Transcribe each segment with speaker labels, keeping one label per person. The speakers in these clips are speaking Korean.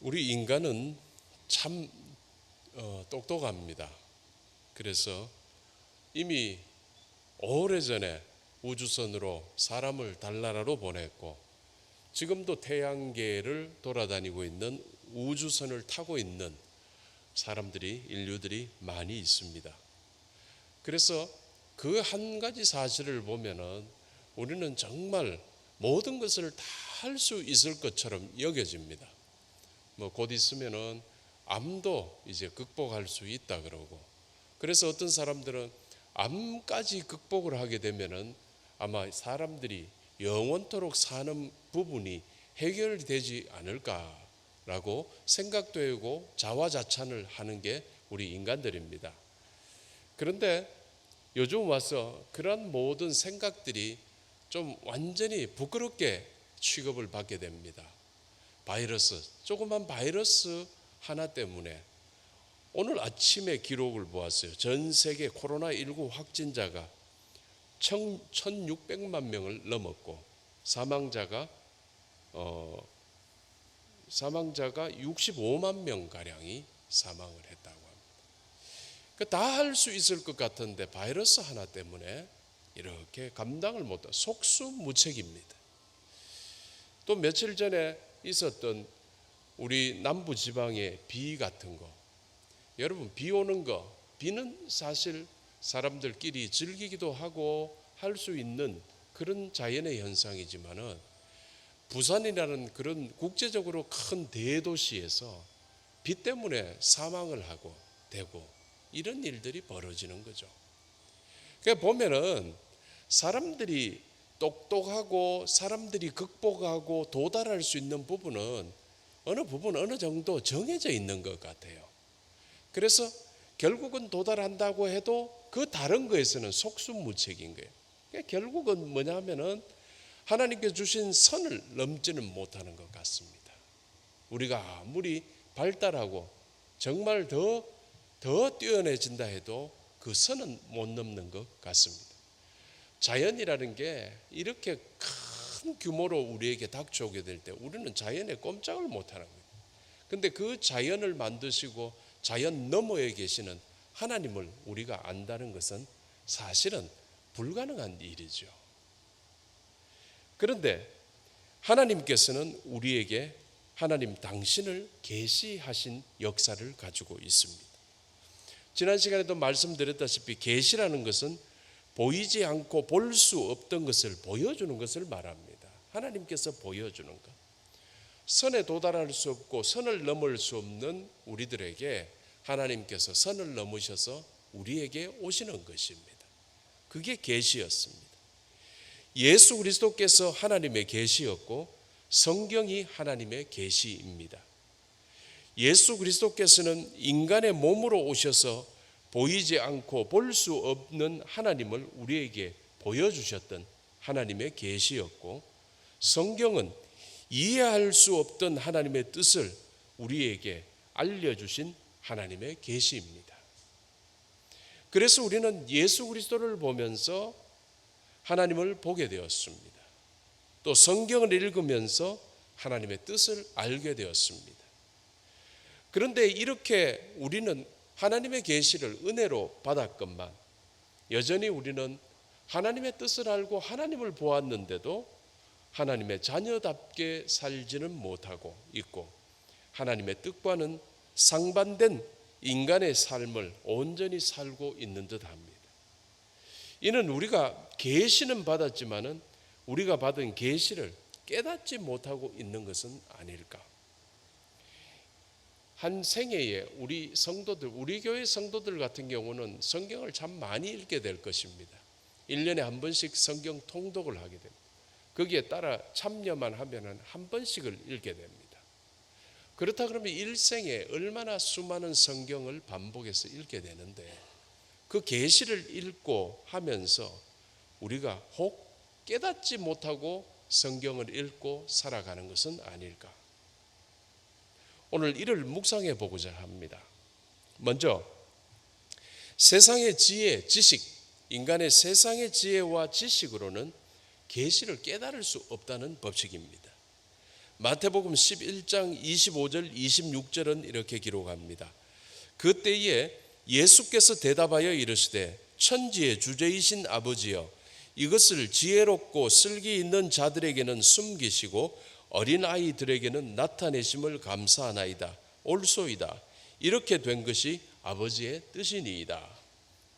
Speaker 1: 우리 인간은 참 똑똑합니다. 그래서 이미 오래전에 우주선으로 사람을 달나라로 보냈고 지금도 태양계를 돌아다니고 있는 우주선을 타고 있는 인류들이 많이 있습니다. 그래서 그 한 가지 사실을 보면은 우리는 정말 모든 것을 다 할 수 있을 것처럼 여겨집니다. 곧 있으면은 암도 이제 극복할 수 있다 그러고, 그래서 어떤 사람들은 암까지 극복을 하게 되면은 아마 사람들이 영원토록 사는 부분이 해결되지 않을까라고 생각도 하고 자화자찬을 하는 게 우리 인간들입니다. 그런데 요즘 와서 그런 모든 생각들이 좀 완전히 부끄럽게 취급을 받게 됩니다. 조그만 바이러스 하나 때문에 오늘 아침에 기록을 보았어요. 전 세계 코로나19 확진자가 1600만 명을 넘었고 사망자가 65만 명가량이 사망을 했다고 합니다. 다 할 수 있을 것 같은데 바이러스 하나 때문에 이렇게 감당을 못하고 속수무책입니다. 또 며칠 전에 있었던 우리 남부 지방의 비 같은 거, 여러분 비 오는 거, 비는 사실 사람들끼리 즐기기도 하고 할 수 있는 그런 자연의 현상이지만은 부산이라는 그런 국제적으로 큰 대도시에서 비 때문에 사망을 하고 되고 이런 일들이 벌어지는 거죠. 그러니까 보면은 사람들이 똑똑하고 사람들이 극복하고 도달할 수 있는 부분은 어느 정도 정해져 있는 것 같아요. 그래서 결국은 도달한다고 해도 그 다른 거에서는 속수무책인 거예요. 그러니까 결국은 뭐냐면은 하나님께서 주신 선을 넘지는 못하는 것 같습니다. 우리가 아무리 발달하고 정말 더 뛰어내진다 해도 그 선은 못 넘는 것 같습니다. 자연이라는 게 이렇게 큰 규모로 우리에게 닥쳐오게 될 때 우리는 자연에 꼼짝을 못하는 거예요. 그런데 그 자연을 만드시고 자연 너머에 계시는 하나님을 우리가 안다는 것은 사실은 불가능한 일이죠. 그런데 하나님께서는 우리에게 하나님 당신을 계시하신 역사를 가지고 있습니다. 지난 시간에도 말씀드렸다시피 계시라는 것은 보이지 않고 볼 수 없던 것을 보여주는 것을 말합니다. 하나님께서 보여주는 것. 선에 도달할 수 없고 선을 넘을 수 없는 우리들에게 하나님께서 선을 넘으셔서 우리에게 오시는 것입니다. 그게 계시였습니다. 예수 그리스도께서 하나님의 계시였고 성경이 하나님의 계시입니다. 예수 그리스도께서는 인간의 몸으로 오셔서 보이지 않고 볼 수 없는 하나님을 우리에게 보여주셨던 하나님의 계시였고 성경은 이해할 수 없던 하나님의 뜻을 우리에게 알려주신 하나님의 계시입니다. 그래서 우리는 예수 그리스도를 보면서 하나님을 보게 되었습니다. 또 성경을 읽으면서 하나님의 뜻을 알게 되었습니다. 그런데 이렇게 우리는 하나님의 계시를 은혜로 받았건만 여전히 우리는 하나님의 뜻을 알고 하나님을 보았는데도 하나님의 자녀답게 살지는 못하고 있고 하나님의 뜻과는 상반된 인간의 삶을 온전히 살고 있는 듯합니다. 이는 우리가 계시는 받았지만은 우리가 받은 계시를 깨닫지 못하고 있는 것은 아닐까. 한 생애에 우리 교회 성도들 같은 경우는 성경을 참 많이 읽게 될 것입니다. 1년에 한 번씩 성경 통독을 하게 됩니다. 거기에 따라 참여만 하면은 한 번씩을 읽게 됩니다. 그렇다 그러면 일생에 얼마나 수많은 성경을 반복해서 읽게 되는데 그 계시를 읽고 하면서 우리가 혹 깨닫지 못하고 성경을 읽고 살아가는 것은 아닐까. 오늘 이를 묵상해 보고자 합니다. 먼저 세상의 지혜, 지식, 인간의 세상의 지혜와 지식으로는 계시를 깨달을 수 없다는 법칙입니다. 마태복음 11장 25절 26절은 이렇게 기록합니다. 그때에 예수께서 대답하여 이르시되 천지의 주제이신 아버지여 이것을 지혜롭고 슬기 있는 자들에게는 숨기시고 어린아이들에게는 나타내심을 감사하나이다. 옳소이다. 이렇게 된 것이 아버지의 뜻이니이다.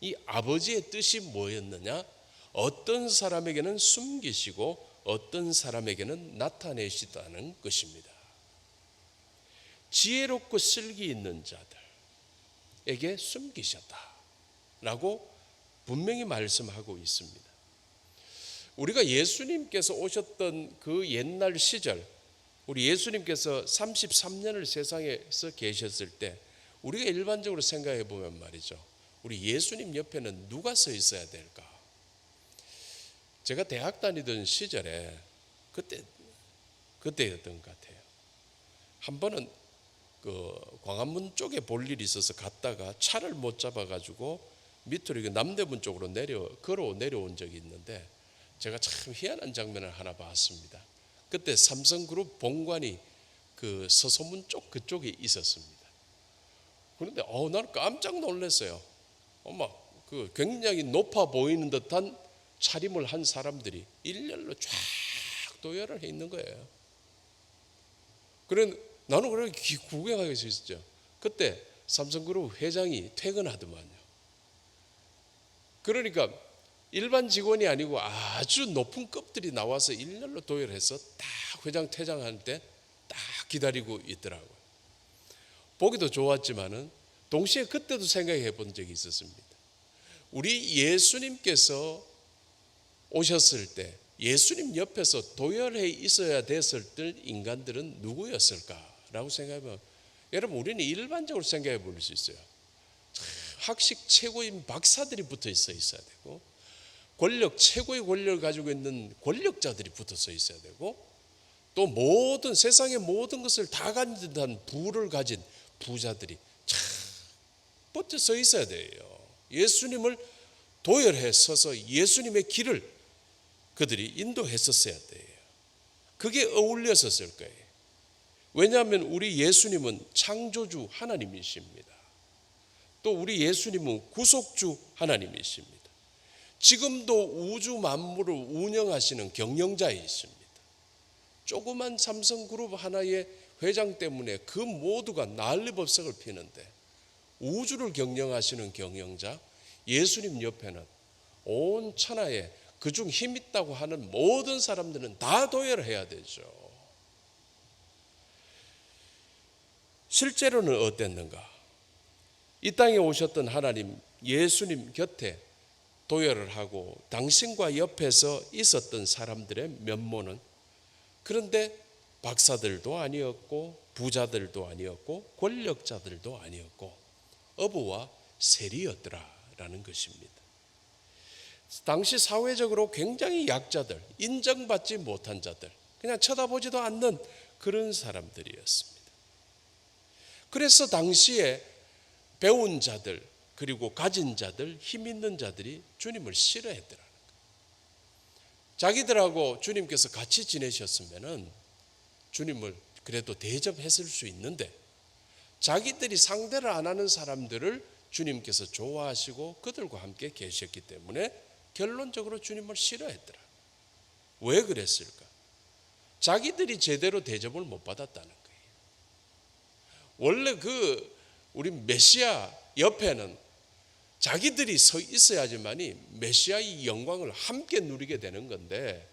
Speaker 1: 이 아버지의 뜻이 뭐였느냐? 어떤 사람에게는 숨기시고 어떤 사람에게는 나타내시다는 것입니다. 지혜롭고 슬기 있는 자들에게 숨기셨다라고 분명히 말씀하고 있습니다. 우리가 예수님께서 오셨던 그 옛날 시절, 우리 예수님께서 33년을 세상에서 계셨을 때 우리가 일반적으로 생각해 보면 말이죠, 우리 예수님 옆에는 누가 서 있어야 될까? 제가 대학 다니던 시절에 그때였던 것 같아요. 한 번은 그 광화문 쪽에 볼 일이 있어서 갔다가 차를 못 잡아가지고 밑으로 남대문 쪽으로 걸어 내려온 적이 있는데 제가 참 희한한 장면을 하나 봤습니다. 그때 삼성그룹 본관이 그 서소문 쪽 그쪽에 있었습니다. 그런데 나는 깜짝 놀랐어요. 그 굉장히 높아 보이는 듯한 차림을 한 사람들이 일렬로 쫙 도열을 해 있는 거예요. 그래 나는 그렇게 구경하고 있었죠. 그때 삼성그룹 회장이 퇴근하더만요. 그러니까 일반 직원이 아니고 아주 높은 급들이 나와서 일렬로 도열해서 딱 회장 퇴장할 때 딱 기다리고 있더라고요. 보기도 좋았지만은 동시에 그때도 생각해 본 적이 있었습니다. 우리 예수님께서 오셨을 때 예수님 옆에서 도열해 있어야 됐을 때 인간들은 누구였을까라고 생각하면 여러분 우리는 일반적으로 생각해 볼 수 있어요. 학식 최고인 박사들이 붙어 있어야 되고 최고의 권력을 가지고 있는 권력자들이 붙어서 있어야 되고 또 모든 세상의 모든 것을 다 가진 듯한 부를 가진 부자들이 참 붙어 서 있어야 돼요. 예수님을 도열해 서서 예수님의 길을 그들이 인도했었어야 돼요. 그게 어울렸었을 거예요. 왜냐하면 우리 예수님은 창조주 하나님이십니다. 또 우리 예수님은 구속주 하나님이십니다. 지금도 우주 만물을 운영하시는 경영자이십니다. 조그만 삼성그룹 하나의 회장 때문에 그 모두가 난리법석을 피는데 우주를 경영하시는 경영자 예수님 옆에는 온 천하에 그중 힘 있다고 하는 모든 사람들은 다 도열해야 되죠. 실제로는 어땠는가? 이 땅에 오셨던 하나님 예수님 곁에 도열을 하고 당신과 옆에서 있었던 사람들의 면모는 그런데 박사들도 아니었고 부자들도 아니었고 권력자들도 아니었고 어부와 세리였더라라는 것입니다. 당시 사회적으로 굉장히 약자들, 인정받지 못한 자들, 그냥 쳐다보지도 않는 그런 사람들이었습니다. 그래서 당시에 배운 자들 그리고 가진 자들, 힘 있는 자들이 주님을 싫어했더라는 거예요. 자기들하고 주님께서 같이 지내셨으면은 주님을 그래도 대접했을 수 있는데 자기들이 상대를 안 하는 사람들을 주님께서 좋아하시고 그들과 함께 계셨기 때문에 결론적으로 주님을 싫어했더라. 왜 그랬을까? 자기들이 제대로 대접을 못 받았다는 거예요. 원래 우리 메시아 옆에는 자기들이 서 있어야지만이 메시아의 영광을 함께 누리게 되는 건데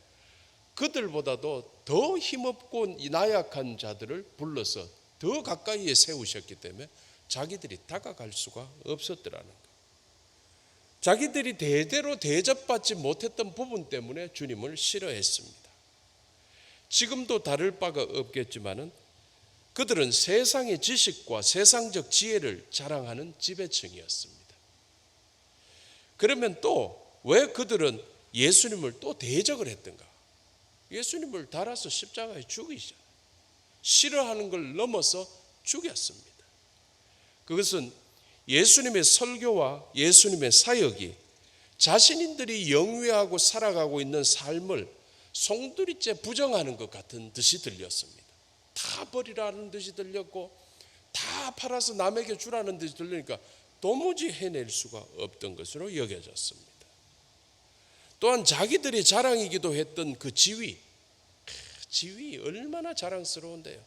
Speaker 1: 그들보다도 더 힘없고 나약한 자들을 불러서 더 가까이에 세우셨기 때문에 자기들이 다가갈 수가 없었더라는 거예요. 자기들이 대대로 대접받지 못했던 부분 때문에 주님을 싫어했습니다. 지금도 다를 바가 없겠지만은 그들은 세상의 지식과 세상적 지혜를 자랑하는 지배층이었습니다. 그러면 또 왜 그들은 예수님을 또 대적을 했던가? 예수님을 달아서 십자가에 죽이셨어요. 싫어하는 걸 넘어서 죽였습니다. 그것은 예수님의 설교와 예수님의 사역이 자신들이 영위하고 살아가고 있는 삶을 송두리째 부정하는 것 같은 듯이 들렸습니다. 다 버리라는 듯이 들렸고 다 팔아서 남에게 주라는 듯이 들리니까 도무지 해낼 수가 없던 것으로 여겨졌습니다. 또한 자기들이 자랑이기도 했던 그 지위 얼마나 자랑스러운데요.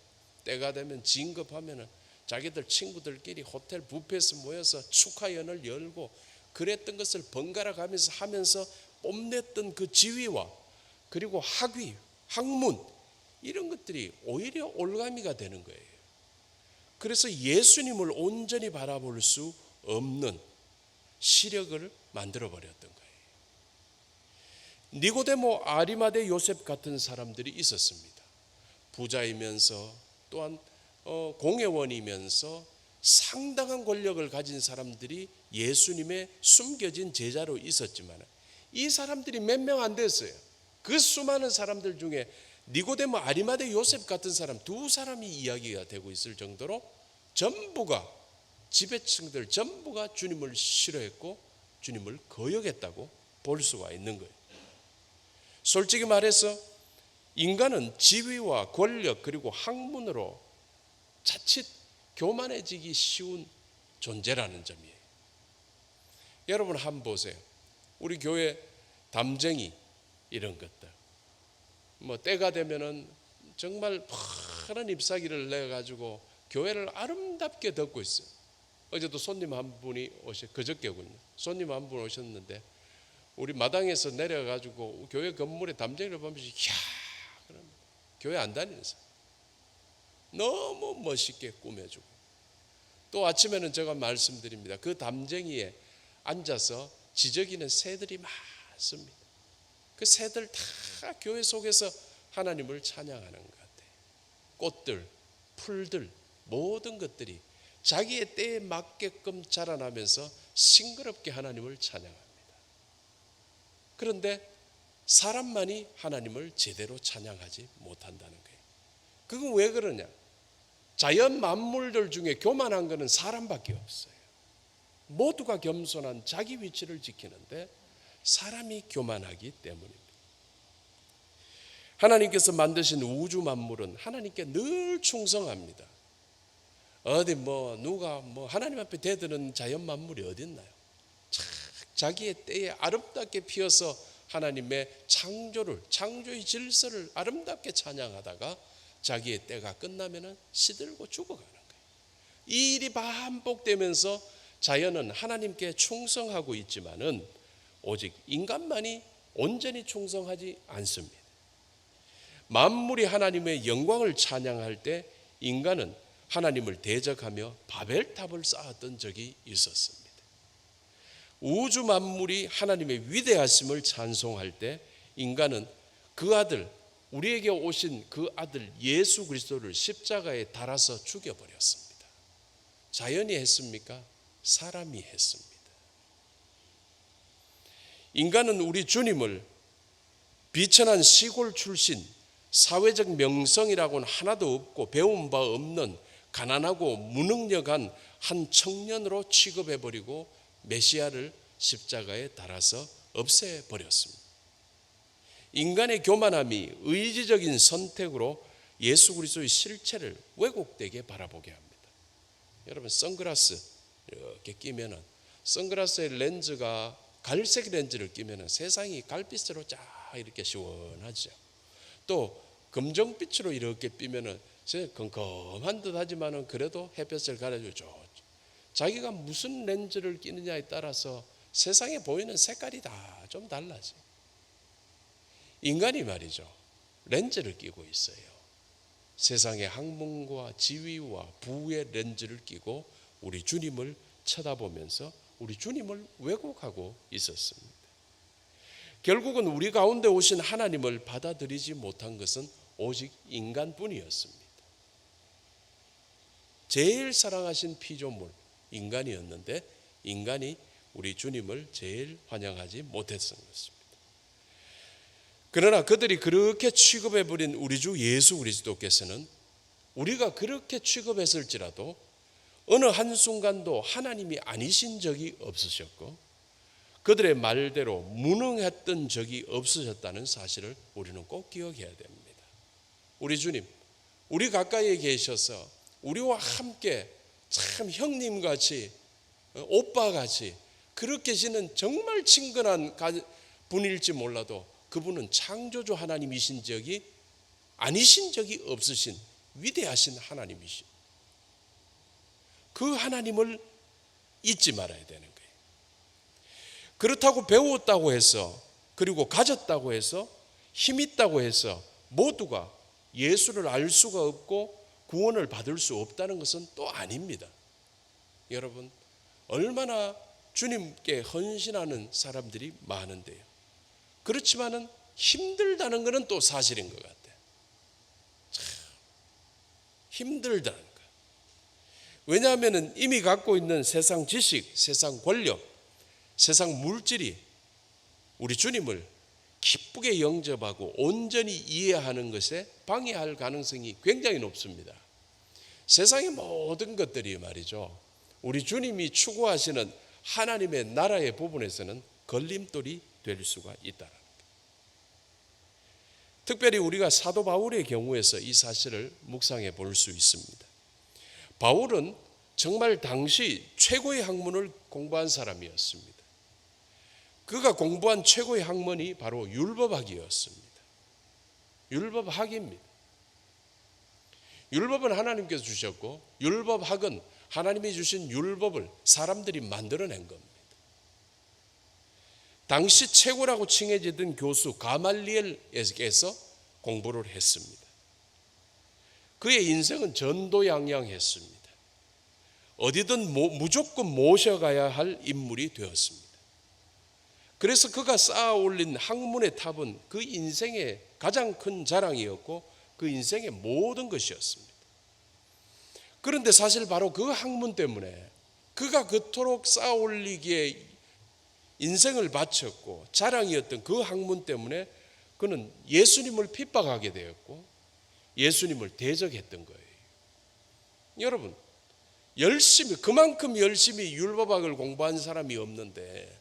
Speaker 1: 때가 되면 진급하면 자기들 친구들끼리 호텔 뷔페에서 모여서 축하연을 열고 그랬던 것을 번갈아 가면서 하면서 뽐냈던 그 지위와 그리고 학위, 학문 이런 것들이 오히려 올가미가 되는 거예요. 그래서 예수님을 온전히 바라볼 수 없는 시력을 만들어 버렸던 거예요. 니고데모, 아리마대 요셉 같은 사람들이 있었습니다. 부자이면서 또한 공회원이면서 상당한 권력을 가진 사람들이 예수님의 숨겨진 제자로 있었지만 이 사람들이 몇 명 안 됐어요. 그 수많은 사람들 중에 니고데모, 아리마대 요셉 같은 사람 두 사람이 이야기가 되고 있을 정도로 전부가 지배층들 전부가 주님을 싫어했고 주님을 거역했다고 볼 수가 있는 거예요. 솔직히 말해서 인간은 지위와 권력 그리고 학문으로 자칫 교만해지기 쉬운 존재라는 점이에요. 여러분 한번 보세요. 우리 교회 담쟁이 이런 것들 때가 되면은 정말 파란 잎사귀를 내가지고 교회를 아름답게 덮고 있어요. 어제도 손님 한 분이 그저께군요. 손님 한 분 오셨는데 우리 마당에서 내려가지고 교회 건물에 담쟁이를 보면서 이야, 그럼 교회 안 다니는 사람 너무 멋있게 꾸며주고 또 아침에는 제가 말씀드립니다. 그 담쟁이에 앉아서 지저귀는 새들이 많습니다. 그 새들 다 교회 속에서 하나님을 찬양하는 것 같아요. 꽃들, 풀들 모든 것들이 자기의 때에 맞게끔 자라나면서 싱그럽게 하나님을 찬양합니다. 그런데 사람만이 하나님을 제대로 찬양하지 못한다는 거예요. 그건 왜 그러냐? 자연 만물들 중에 교만한 것은 사람밖에 없어요. 모두가 겸손한 자기 위치를 지키는데 사람이 교만하기 때문입니다. 하나님께서 만드신 우주 만물은 하나님께 늘 충성합니다. 어디 누가 하나님 앞에 대드는 자연 만물이 어디 있나요? 자기의 때에 아름답게 피어서 하나님의 창조의 질서를 아름답게 찬양하다가 자기의 때가 끝나면은 시들고 죽어가는 거예요. 이 일이 반복되면서 자연은 하나님께 충성하고 있지만은 오직 인간만이 온전히 충성하지 않습니다. 만물이 하나님의 영광을 찬양할 때 인간은 하나님을 대적하며 바벨탑을 쌓았던 적이 있었습니다. 우주 만물이 하나님의 위대하심을 찬송할 때 인간은 그 아들, 우리에게 오신 그 아들 예수 그리스도를 십자가에 달아서 죽여버렸습니다. 자연이 했습니까? 사람이 했습니다. 인간은 우리 주님을 비천한 시골 출신, 사회적 명성이라고는 하나도 없고 배운 바 없는 가난하고 무능력한 한 청년으로 취급해버리고 메시아를 십자가에 달아서 없애버렸습니다. 인간의 교만함이 의지적인 선택으로 예수 그리스도의 실체를 왜곡되게 바라보게 합니다. 여러분 선글라스 이렇게 끼면은 선글라스의 렌즈가 갈색 렌즈를 끼면은 세상이 갈빛으로 쫙 이렇게 시원하죠. 또 검정빛으로 이렇게 삐면은 컴컴한 듯하지만은 그래도 햇볕을 가려주죠. 자기가 무슨 렌즈를 끼느냐에 따라서 세상에 보이는 색깔이 다 좀 달라지. 인간이 말이죠. 렌즈를 끼고 있어요. 세상의 학문과 지위와 부의 렌즈를 끼고 우리 주님을 쳐다보면서 우리 주님을 왜곡하고 있었습니다. 결국은 우리 가운데 오신 하나님을 받아들이지 못한 것은 오직 인간뿐이었습니다. 제일 사랑하신 피조물 인간이었는데 인간이 우리 주님을 제일 환영하지 못했던 것입니다. 그러나 그들이 그렇게 취급해버린 우리 주 예수 그리스도께서는 우리가 그렇게 취급했을지라도 어느 한순간도 하나님이 아니신 적이 없으셨고 그들의 말대로 무능했던 적이 없으셨다는 사실을 우리는 꼭 기억해야 됩니다. 우리 주님 우리 가까이에 계셔서 우리와 함께 참 형님같이 오빠같이 그렇게 지는 정말 친근한 분일지 몰라도 그분은 창조주 하나님이신 적이 아니신 적이 없으신 위대하신 하나님이시. 그 하나님을 잊지 말아야 되는 거예요. 그렇다고 배웠다고 해서 그리고 가졌다고 해서 힘 있다고 해서 모두가 예수를 알 수가 없고 구원을 받을 수 없다는 것은 또 아닙니다. 여러분, 얼마나 주님께 헌신하는 사람들이 많은데요. 그렇지만은 힘들다는 것은 또 사실인 것 같아요. 참 힘들다는 것. 왜냐하면 이미 갖고 있는 세상 지식, 세상 권력, 세상 물질이 우리 주님을 기쁘게 영접하고 온전히 이해하는 것에 방해할 가능성이 굉장히 높습니다. 세상의 모든 것들이 말이죠, 우리 주님이 추구하시는 하나님의 나라의 부분에서는 걸림돌이 될 수가 있다. 특별히 우리가 사도 바울의 경우에서 이 사실을 묵상해 볼 수 있습니다. 바울은 정말 당시 최고의 학문을 공부한 사람이었습니다. 그가 공부한 최고의 학문이 바로 율법학이었습니다. 율법학입니다. 율법은 하나님께서 주셨고 율법학은 하나님이 주신 율법을 사람들이 만들어낸 겁니다. 당시 최고라고 칭해지던 교수 가말리엘에서 공부를 했습니다. 그의 인생은 전도양양했습니다. 어디든 무조건 모셔가야 할 인물이 되었습니다. 그래서 그가 쌓아 올린 학문의 탑은 그 인생의 가장 큰 자랑이었고 그 인생의 모든 것이었습니다. 그런데 사실 바로 그 학문 때문에 그가 그토록 쌓아 올리기에 인생을 바쳤고 자랑이었던 그 학문 때문에 그는 예수님을 핍박하게 되었고 예수님을 대적했던 거예요. 여러분, 그만큼 열심히 율법학을 공부한 사람이 없는데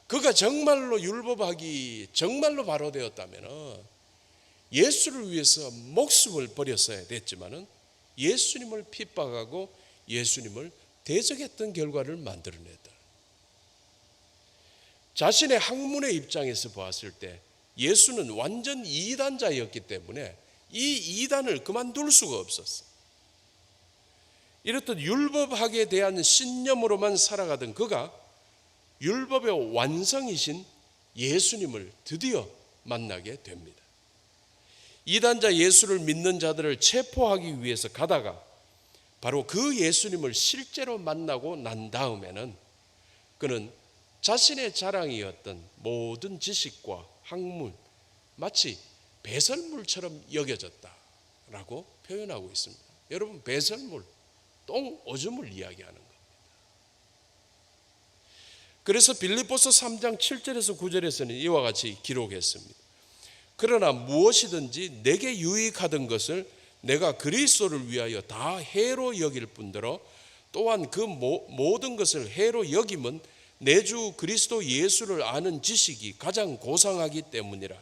Speaker 1: 그가 정말로 율법학이 정말로 바로 되었다면 예수를 위해서 목숨을 버렸어야 됐지만은 예수님을 핍박하고 예수님을 대적했던 결과를 만들어냈다. 자신의 학문의 입장에서 보았을 때 예수는 완전 이단자였기 때문에 이 이단을 그만둘 수가 없었어. 이렇듯 율법학에 대한 신념으로만 살아가던 그가 율법의 완성이신 예수님을 드디어 만나게 됩니다. 이단자 예수를 믿는 자들을 체포하기 위해서 가다가 바로 그 예수님을 실제로 만나고 난 다음에는 그는 자신의 자랑이었던 모든 지식과 학문 마치 배설물처럼 여겨졌다라고 표현하고 있습니다. 여러분, 배설물, 똥, 오줌을 이야기하는 겁니다. 그래서 빌립보서 3장 7절에서 9절에서는 이와 같이 기록했습니다. 그러나 무엇이든지 내게 유익하던 것을 내가 그리스도를 위하여 다 해로 여길 뿐더러 또한 그 모든 것을 해로 여김은 내 주 그리스도 예수를 아는 지식이 가장 고상하기 때문이라.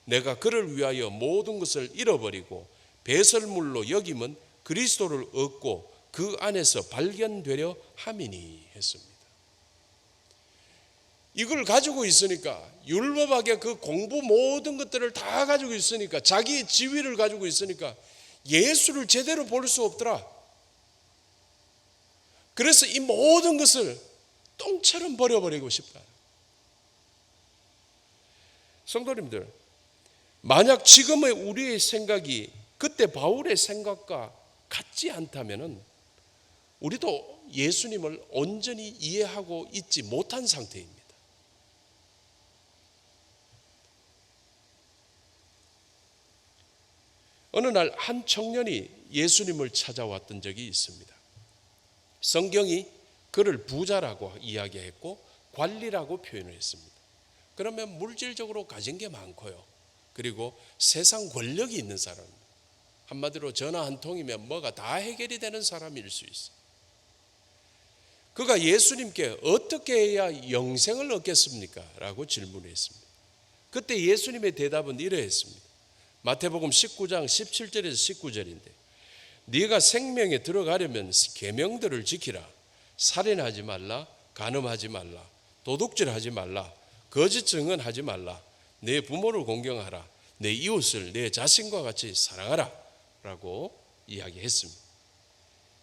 Speaker 1: 내가 그를 위하여 모든 것을 잃어버리고 배설물로 여김은 그리스도를 얻고 그 안에서 발견되려 함이니 했습니다. 이걸 가지고 있으니까, 율법학의 그 공부 모든 것들을 다 가지고 있으니까, 자기의 지위를 가지고 있으니까 예수를 제대로 볼 수 없더라. 그래서 이 모든 것을 똥처럼 버려버리고 싶다. 성도님들, 만약 지금의 우리의 생각이 그때 바울의 생각과 같지 않다면 우리도 예수님을 온전히 이해하고 있지 못한 상태입니다. 어느 날 한 청년이 예수님을 찾아왔던 적이 있습니다. 성경이 그를 부자라고 이야기했고 관리라고 표현을 했습니다. 그러면 물질적으로 가진 게 많고요. 그리고 세상 권력이 있는 사람, 한마디로 전화 한 통이면 뭐가 다 해결이 되는 사람일 수 있어요. 그가 예수님께 어떻게 해야 영생을 얻겠습니까? 라고 질문했습니다. 그때 예수님의 대답은 이러했습니다. 마태복음 19장 17절에서 19절인데 네가 생명에 들어가려면 계명들을 지키라. 살인하지 말라, 간음하지 말라, 도둑질하지 말라, 거짓 증언하지 말라, 내 부모를 공경하라, 내 이웃을 내 자신과 같이 사랑하라 라고 이야기했습니다.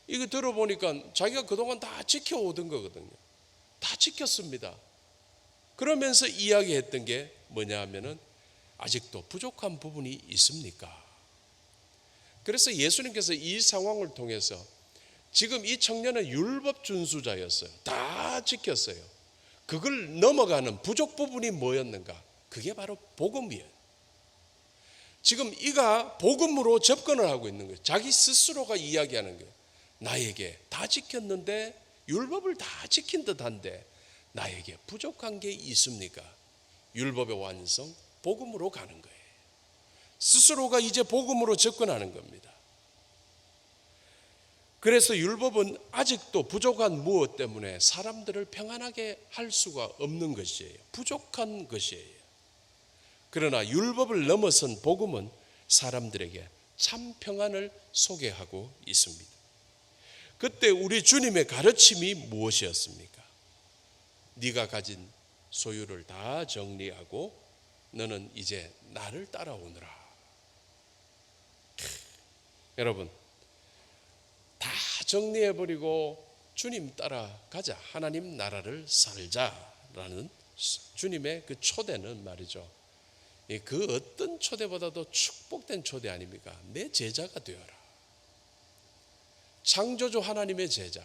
Speaker 1: 이거 들어보니까 자기가 그동안 다 지켜오던 거거든요. 다 지켰습니다. 그러면서 이야기했던 게 뭐냐 하면은 아직도 부족한 부분이 있습니까? 그래서 예수님께서 이 상황을 통해서 지금 이 청년은 율법 준수자였어요. 다 지켰어요. 그걸 넘어가는 부족 부분이 뭐였는가? 그게 바로 복음이에요. 지금 이가 복음으로 접근을 하고 있는 거예요. 자기 스스로가 이야기하는 거예요. 나에게 다 지켰는데, 율법을 다 지킨 듯한데 나에게 부족한 게 있습니까? 율법의 완성, 복음으로 가는 거예요. 스스로가 이제 복음으로 접근하는 겁니다. 그래서 율법은 아직도 부족한 무엇 때문에 사람들을 평안하게 할 수가 없는 것이에요. 부족한 것이에요. 그러나 율법을 넘어선 복음은 사람들에게 참 평안을 소개하고 있습니다. 그때 우리 주님의 가르침이 무엇이었습니까? 네가 가진 소유를 다 정리하고 너는 이제 나를 따라오너라. 여러분, 다 정리해버리고 주님 따라가자, 하나님 나라를 살자라는 주님의 그 초대는 말이죠, 그 어떤 초대보다도 축복된 초대 아닙니까? 내 제자가 되어라. 창조주 하나님의 제자,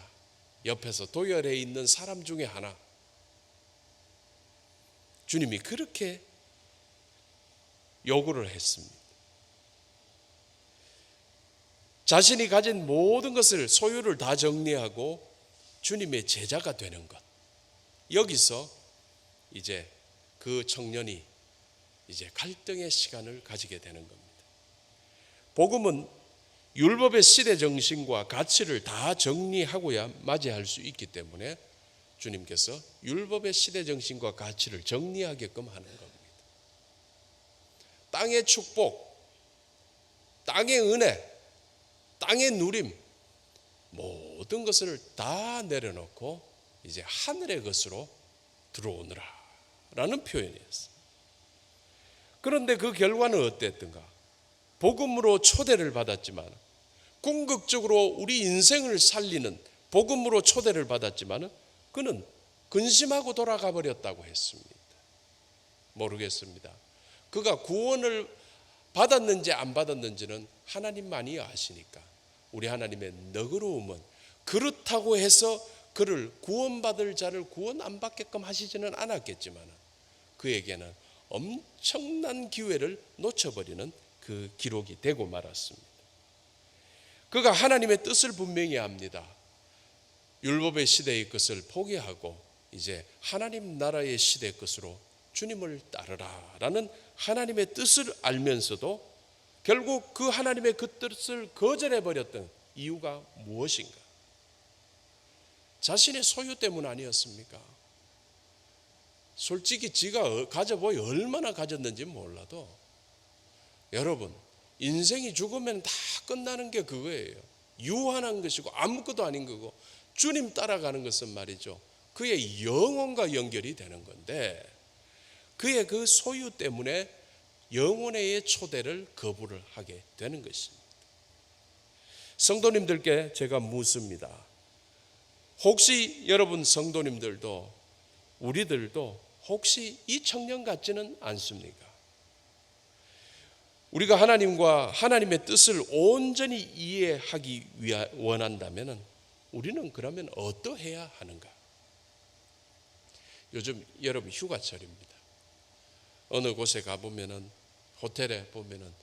Speaker 1: 옆에서 도열해 있는 사람 중에 하나. 주님이 그렇게 요구를 했습니다. 자신이 가진 모든 것을, 소유를 다 정리하고 주님의 제자가 되는 것. 여기서 이제 그 청년이 이제 갈등의 시간을 가지게 되는 겁니다. 복음은 율법의 시대 정신과 가치를 다 정리하고야 맞이할 수 있기 때문에 주님께서 율법의 시대 정신과 가치를 정리하게끔 하는 겁니다. 땅의 축복, 땅의 은혜, 땅의 누림, 모든 것을 다 내려놓고 이제 하늘의 것으로 들어오느라 라는 표현이었어요. 그런데 그 결과는 어땠던가? 복음으로 초대를 받았지만, 궁극적으로 우리 인생을 살리는 복음으로 초대를 받았지만 그는 근심하고 돌아가 버렸다고 했습니다. 모르겠습니다. 그가 구원을 받았는지 안 받았는지는 하나님만이 아시니까 우리 하나님의 너그러움은 그렇다고 해서 그를 구원받을 자를 구원 안 받게끔 하시지는 않았겠지만 그에게는 엄청난 기회를 놓쳐버리는 그 기록이 되고 말았습니다. 그가 하나님의 뜻을 분명히 압니다. 율법의 시대의 것을 포기하고 이제 하나님 나라의 시대의 것으로 주님을 따르라 라는 하나님의 뜻을 알면서도 결국 그 하나님의 그 뜻을 거절해버렸던 이유가 무엇인가? 자신의 소유 때문 아니었습니까? 솔직히 지가 가져보이 얼마나 가졌는지 몰라도 여러분, 인생이 죽으면 다 끝나는 게 그거예요. 유한한 것이고 아무것도 아닌 거고, 주님 따라가는 것은 말이죠, 그의 영혼과 연결이 되는 건데 그의 그 소유 때문에 영혼의 초대를 거부를 하게 되는 것입니다. 성도님들께 제가 묻습니다. 혹시 여러분 성도님들도, 우리들도 혹시 이 청년 같지는 않습니까? 우리가 하나님과 하나님의 뜻을 온전히 이해하기 원한다면 우리는 그러면 어떠해야 하는가? 요즘 여러분 휴가철입니다. 어느 곳에 가보면은, 호텔에 보면은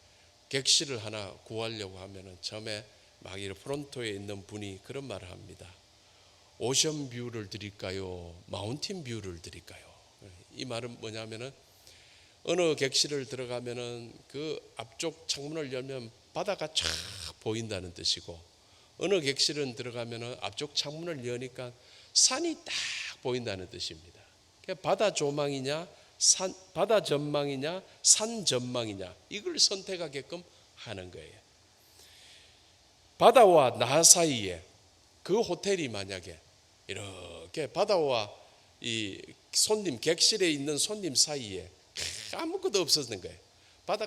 Speaker 1: 객실을 하나 구하려고 하면은 처음에 막 이 프론토에 있는 분이 그런 말을 합니다. 오션 뷰를 드릴까요? 마운틴 뷰를 드릴까요? 이 말은 뭐냐면은 어느 객실을 들어가면은 그 앞쪽 창문을 열면 바다가 쫙 보인다는 뜻이고, 어느 객실은 들어가면은 앞쪽 창문을 여니까 산이 딱 보인다는 뜻입니다. 바다 조망이냐, 바다 전망이냐, 산 전망이냐, 이걸 선택하게끔 하는 거예요. 바다와 나 사이에 그 호텔이 만약에 이렇게 바다와 이 손님 객실에 있는 손님 사이에 아무것도 없었는 거예요.